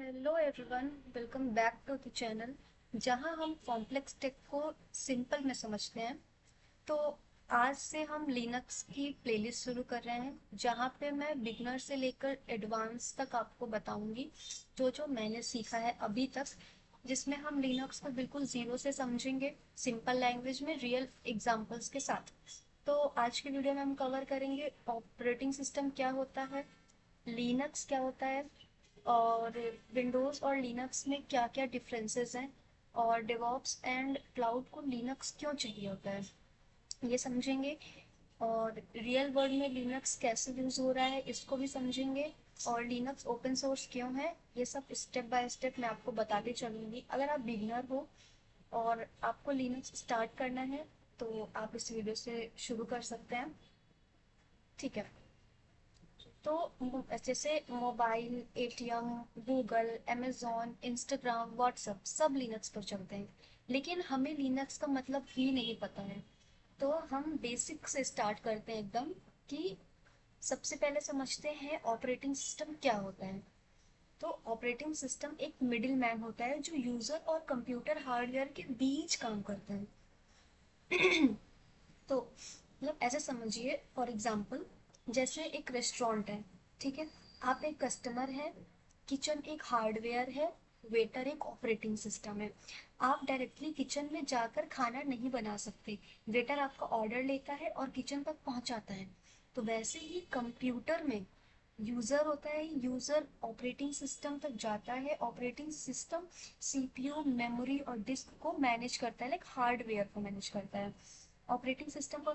Hello everyone, welcome back to the channel जहां हम complex take को सिंपल में समझते हैं। तो आज से हम लिनक्स की प्लेलिस्ट शुरू कर रहे हैं जहां पे मैं बिगनर से लेकर एडवांस तक आपको बताऊंगी जो जो मैंने सीखा है अभी तक, जिसमें हम लिनक्स को बिल्कुल ज़ीरो से समझेंगे, सिंपल लैंग्वेज में रियल एग्जांपल्स के साथ। तो आज की वीडियो में हम कवर करेंगे ऑपरेटिंग सिस्टम क्या होता है, लिनक्स क्या होता है, और विंडोज़ और लिनक्स में क्या क्या डिफरेंसेस हैं, और डेवॉप्स एंड क्लाउड को लिनक्स क्यों चाहिए होता है ये समझेंगे। और रियल वर्ल्ड में लिनक्स कैसे यूज़ हो रहा है इसको भी समझेंगे। और लिनक्स ओपन सोर्स क्यों है ये सब स्टेप बाय स्टेप मैं आपको बताती चलूँगी। अगर आप बिगनर हो और आपको लिनक्स स्टार्ट करना है तो आप इस वीडियो से शुरू कर सकते हैं। ठीक है। तो जैसे mobile, ATM, Google, Amazon, Instagram, WhatsApp सब लिनक्स पर चलते हैं, लेकिन हमें लिनक्स का मतलब ही नहीं पता है। तो हम बेसिक से स्टार्ट करते हैं एकदम, कि सबसे पहले समझते हैं ऑपरेटिंग सिस्टम क्या होता है। तो ऑपरेटिंग सिस्टम एक मिडिल मैन होता है जो यूजर और कंप्यूटर हार्डवेयर के बीच काम करता है। तो मतलब ऐसे समझिए, फॉर एग्जांपल जैसे एक रेस्टोरेंट है, ठीक है। आप एक कस्टमर है, किचन एक हार्डवेयर है, वेटर एक ऑपरेटिंग सिस्टम है। आप डायरेक्टली किचन में जाकर खाना नहीं बना सकते, वेटर आपका ऑर्डर लेता है और किचन तक पहुंचाता है। तो वैसे ही कंप्यूटर में यूजर होता है, यूजर ऑपरेटिंग सिस्टम तक जाता है, ऑपरेटिंग सिस्टम सीपीयू, मेमोरी और डिस्क को मैनेज करता है, लाइक हार्डवेयर को मैनेज करता है। ऑपरेटिंग सिस्टम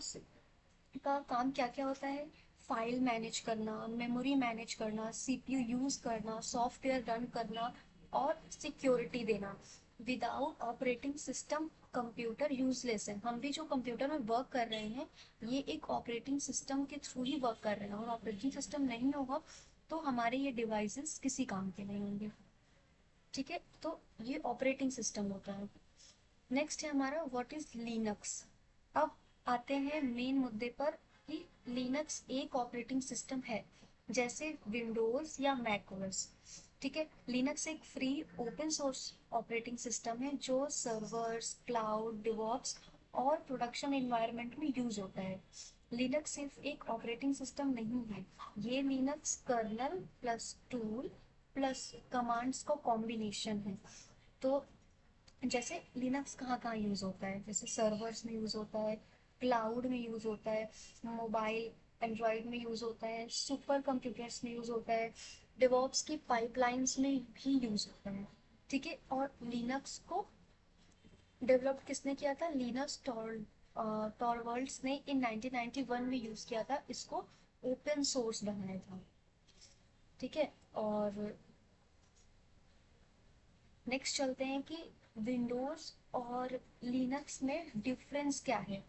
का काम क्या क्या होता है? फाइल मैनेज करना, मेमोरी मैनेज करना, सीपीयू यूज करना, सॉफ्टवेयर रन करना और सिक्योरिटी देना। Without operating system computer useless है। हम भी जो कंप्यूटर में वर्क कर रहे हैं ये एक ऑपरेटिंग सिस्टम के थ्रू ही वर्क कर रहे हैं, और ऑपरेटिंग सिस्टम नहीं होगा तो हमारे ये डिवाइसेस किसी काम के नहीं होंगे। ठीक है, तो ये ऑपरेटिंग सिस्टम होता है। नेक्स्ट है हमारा व्हाट इज लिनक्स। अब आते हैं मेन मुद्दे पर, कि लिनक्स एक ऑपरेटिंग सिस्टम है जैसे विंडोज या मैक ओएस। ठीक है, लिनक्स एक free open source operating system है जो सर्वर्स, क्लाउड, डिवॉप्स और प्रोडक्शन एनवायरनमेंट में यूज होता है। लिनक्स सिर्फ एक ऑपरेटिंग सिस्टम नहीं है, ये Linux kernel plus tool plus commands का कॉम्बिनेशन है। तो जैसे लिनक्स कहाँ कहाँ यूज़ होता है, जैसे सर्वर्स में यूज़ होता है, क्लाउड में यूज़ होता है, मोबाइल एंड्रॉयड में यूज़ होता है, सुपर कंप्यूटर्स में यूज़ होता है, डिवॉप्स की पाइपलाइंस में भी यूज़ होता है। ठीक है, और लिनक्स को डेवलप किसने किया था? लिनस टॉरवल्ड्स ने इन 1991 में यूज़ किया था, इसको ओपन सोर्स बनाया था। ठीक है, और नेक्स्ट चलते हैं कि विंडोज़ और लिनक्स में डिफरेंस क्या है।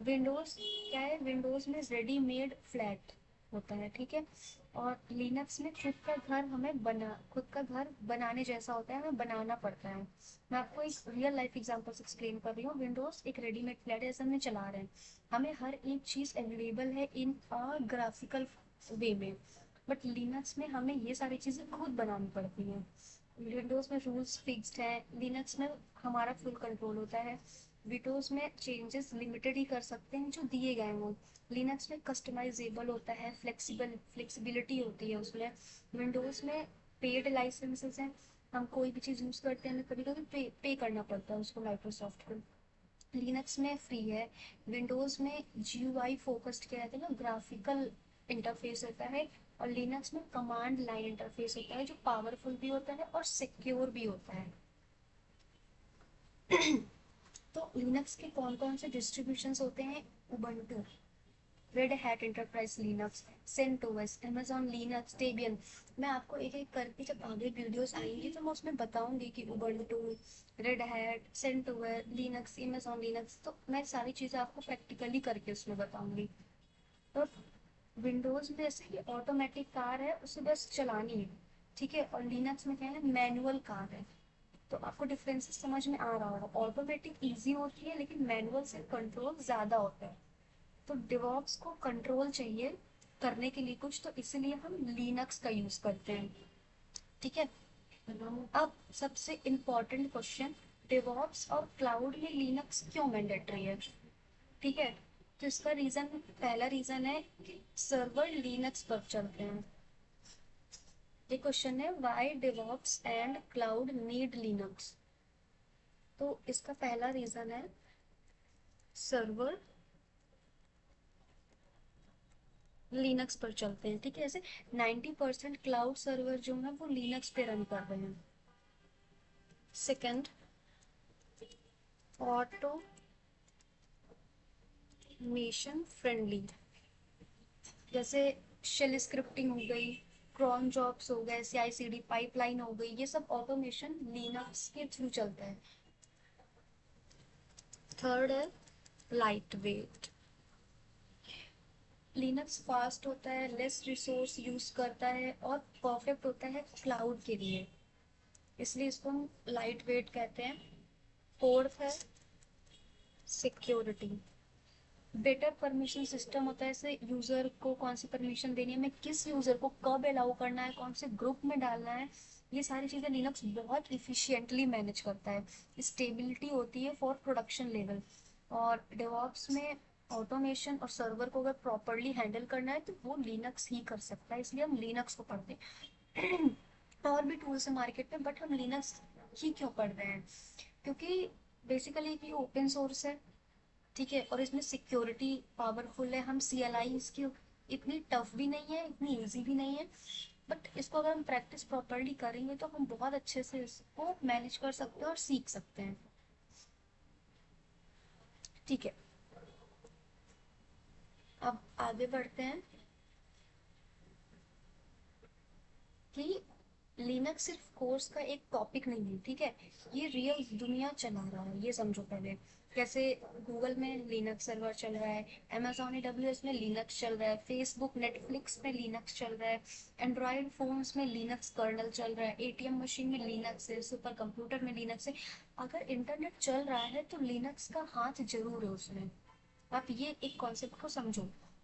विंडोज़ क्या है? विंडोज़ में रेडीमेड फ्लैट होता है, ठीक है। और लिनक्स में खुद का घर बनाने जैसा होता है, हमें बनाना पड़ता है। मैं आपको एक रियल लाइफ एग्जांपल से एक्सप्लेन कर रही हूँ। विंडोज़ एक रेडीमेड फ्लैट है, ऐसा हमें चला रहे हैं, हमें हर एक चीज़ अवेलेबल है इन अ ग्राफिकल वे में। बट लिनक्स में हमें ये सारी चीज़ें खुद बनानी पड़ती हैं। विंडोज़ में रूल्स फिक्स्ड है, लिनक्स में हमारा फुल कंट्रोल होता है। विंडोज़ में चेंजेस लिमिटेड ही कर सकते हैं जो दिए गए हों। लिनक्स में कस्टमाइजेबल होता है, फ्लेक्सिबिलिटी होती है उसमें। विंडोज़ में पेड लाइसेंसेस हैं, हम कोई भी चीज़ यूज़ करते हैं कभी कभी पे करना पड़ता है उसको माइक्रोसॉफ्ट को। लिनक्स में फ्री है। विंडोज़ में जीयूआई फोकस्ड किया जाता है ना, ग्राफिकल इंटरफेस होता है। और लिनक्स में कमांड लाइन इंटरफेस होता है जो पावरफुल भी होता है और सिक्योर भी होता है। तो लिनक्स के कौन कौन से डिस्ट्रीब्यूशंस होते हैं? Ubuntu, Red Hat Enterprise Linux, CentOS, Amazon Linux, Debian. मैं आपको एक एक करके जब आगे वीडियोस आएंगी तो मैं उसमें बताऊंगी कि Ubuntu, Red Hat, CentOS, Linux, Amazon Linux, तो मैं सारी चीज़ें आपको प्रैक्टिकली करके उसमें बताऊंगी। तो विंडोज़ में जैसे कि ऑटोमेटिक कार है, उसे बस चलानी है, ठीक है। और लिनक्स में क्या है? मैनुअल कार है। तो आपको डिफरेंसेस समझ में आ रहा होगा, ऑटोमेटिक इजी होती है लेकिन मैनुअल से कंट्रोल ज़्यादा होता है। तो डिवॉप्स को कंट्रोल चाहिए करने के लिए कुछ, तो इसलिए हम लिनक्स का यूज़ करते हैं। ठीक है। अब सबसे इम्पोर्टेंट क्वेश्चन, डेवऑप्स और क्लाउड में लिनक्स क्यों मैंडेटरी है? ठीक है, तो इसका रीजन, पहला रीजन है कि सर्वर लिनक्स पर चलते हैं। ये क्वेश्चन है, why DevOps and cloud need Linux. तो इसका पहला रीजन है, सर्वर लिनक्स पर चलते हैं। ठीक है, जैसे 90% क्लाउड सर्वर जो है वो लिनक्स पे रन कर रहे हैं। सेकंड, ऑटोमेशन फ्रेंडली, जैसे शेल स्क्रिप्टिंग हो गई, क्रॉन जॉब्स हो गए, CI/CD पाइपलाइन हो गई, ये सब ऑटोमेशन लिनक्स के थ्रू चलता है। थर्ड है लाइट वेट, लिनक्स फास्ट होता है, लेस रिसोर्स यूज करता है और परफेक्ट होता है क्लाउड के लिए, इसलिए इसको हम लाइट वेट कहते हैं। फोर्थ है सिक्योरिटी, बेटर परमिशन सिस्टम होता है, जैसे यूजर को कौन सी परमिशन देनी है, मैं किस यूजर को कब अलाउ करना है, कौन से ग्रुप में डालना है, ये सारी चीजें लिनक्स बहुत इफिशिएंटली मैनेज करता है। स्टेबिलिटी होती है फॉर प्रोडक्शन लेवल। और डेवऑप्स में ऑटोमेशन और सर्वर को अगर प्रॉपरली हैंडल करना है तो वो लिनक्स ही कर सकता है, इसलिए हम लिनक्स को पढ़ते हैं। और भी टूल्स है मार्केट में, बट हम लिनक्स ही क्यों पढ़ रहे हैं? क्योंकि बेसिकली ये ओपन सोर्स है, ठीक है, और इसमें सिक्योरिटी पावरफुल है। हम CLI इसकी इतनी टफ भी नहीं है, इतनी इजी भी नहीं है, बट इसको अगर हम प्रैक्टिस प्रॉपरली करेंगे तो हम बहुत अच्छे से इसको मैनेज कर सकते हैं और सीख सकते हैं। ठीक है, अब आगे बढ़ते हैं कि लिनक्स सिर्फ कोर्स का एक टॉपिक नहीं है, ठीक है, ये रियल दुनिया चला रहा है, ये समझो पहले। जैसे गूगल में लिनक्स सर्वर चल रहा है, Amazon AWS में लिनक्स चल रहा है, फेसबुक नेटफ्लिक्स में लिनक्स चल रहा है, एंड्रॉयड फोन्स में लिनक्स कर्नल चल रहा है, ATM मशीन में लिनक्स है, सुपर कंप्यूटर में लिनक्स है। अगर इंटरनेट चल रहा है तो लिनक्स का हाथ जरूर है उसमें। आप ये एक कॉन्सेप्ट को समझो।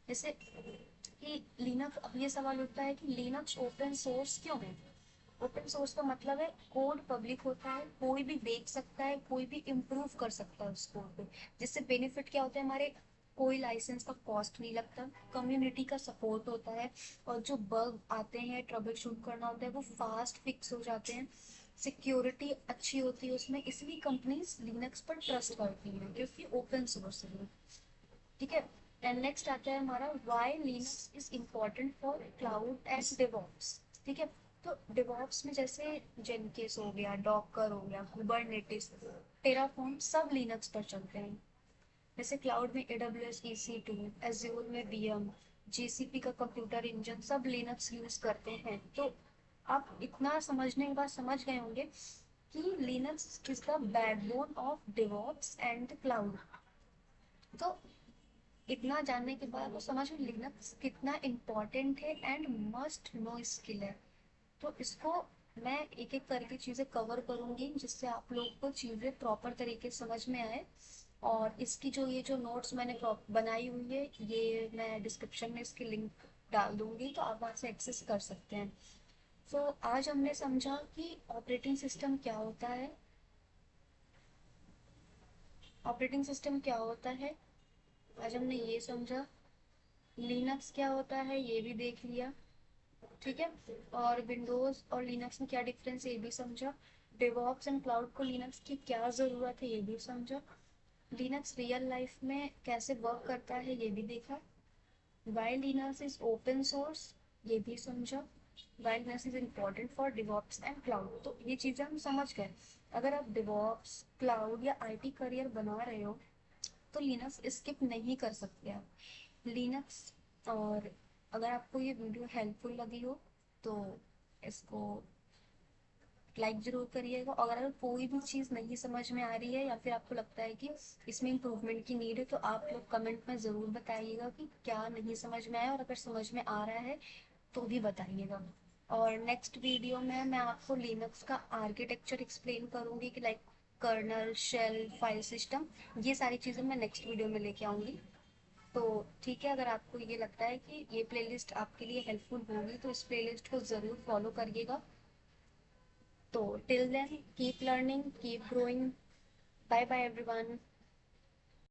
जैसे कि लिनक्स, अब ये सवाल उठता है कि लिनक्स ओपन सोर्स क्यों है? ओपन सोर्स का मतलब है कोड पब्लिक होता है, कोई भी देख सकता है, कोई भी इम्प्रूव कर सकता है उस कोड को। जिससे बेनिफिट क्या होता है हमारे, कोई लाइसेंस का कॉस्ट नहीं लगता, कम्युनिटी का सपोर्ट होता है, और जो बग आते हैं ट्रबल शूट करना होता है वो फास्ट फिक्स हो जाते हैं, सिक्योरिटी अच्छी होती है उसमें, इसलिए कंपनीज लिनक्स पर ट्रस्ट करती हैं क्योंकि ओपन सोर्स है। ठीक है, एंड नेक्स्ट आता है हमारा, why Linux is important for cloud and DevOps. ठीक है, तो डेवऑप्स में जैसे जेनकिस हो गया, डॉकर हो गया, कुबरनेटिस, टेराफॉर्म, सब लिनक्स पर चलते हैं। जैसे क्लाउड में AWS EC2, एज्योर में VM, GCP का कंप्यूटर इंजन, सब लिनक्स यूज करते हैं। तो आप इतना समझने के बाद समझ गए होंगे कि Linux is the backbone of DevOps and cloud. तो इतना जानने के बाद वो समझ में लिनक्स कितना इम्पोर्टेंट है एंड मस्ट नो स्किल है। तो इसको मैं एक एक करके चीज़ें कवर करूंगी जिससे आप लोग को चीज़ें प्रॉपर तरीके से समझ में आए। और इसकी जो ये जो नोट्स मैंने बनाई हुई है, ये मैं डिस्क्रिप्शन में इसकी लिंक डाल दूंगी, तो आप वहाँ से एक्सेस कर सकते हैं। तो आज हमने समझा कि ऑपरेटिंग सिस्टम क्या होता है, ऑपरेटिंग सिस्टम क्या होता है, आज हमने ये समझा। लिनक्स क्या होता है ये भी देख लिया, ठीक है, और विंडोज और लिनक्स में क्या डिफरेंस है ये भी समझा। डेवऑप्स एंड क्लाउड को लिनक्स की क्या ज़रूरत है ये भी समझा। लिनक्स रियल लाइफ में कैसे वर्क करता है ये भी देखा। Why Linux is open source ये भी समझा। Why Linux is important for DevOps and cloud, तो ये चीज़ें हम समझ गए। अगर आप डेवऑप्स, क्लाउड या IT करियर बना रहे हो तो लिनक्स स्किप नहीं कर सकते आप, लिनक्स। और अगर आपको ये वीडियो हेल्पफुल लगी हो तो इसको लाइक ज़रूर करिएगा। और अगर कोई भी चीज़ नहीं समझ में आ रही है या फिर आपको लगता है कि इसमें इम्प्रूवमेंट की नीड है तो आप लोग कमेंट में ज़रूर बताइएगा कि क्या नहीं समझ में आया, और अगर समझ में आ रहा है तो भी बताइएगा। और नेक्स्ट वीडियो में मैं आपको लिनक्स का आर्किटेक्चर एक्सप्लेन करूँगी कि like kernel, shell, file system, ये सारी चीज़ें मैं नेक्स्ट वीडियो में लेके आऊँगी। तो ठीक है, अगर आपको ये लगता है कि ये प्लेलिस्ट आपके लिए हेल्पफुल होगी तो इस प्लेलिस्ट को ज़रूर फॉलो करिएगा। तो till then keep learning, keep growing. Bye bye everyone.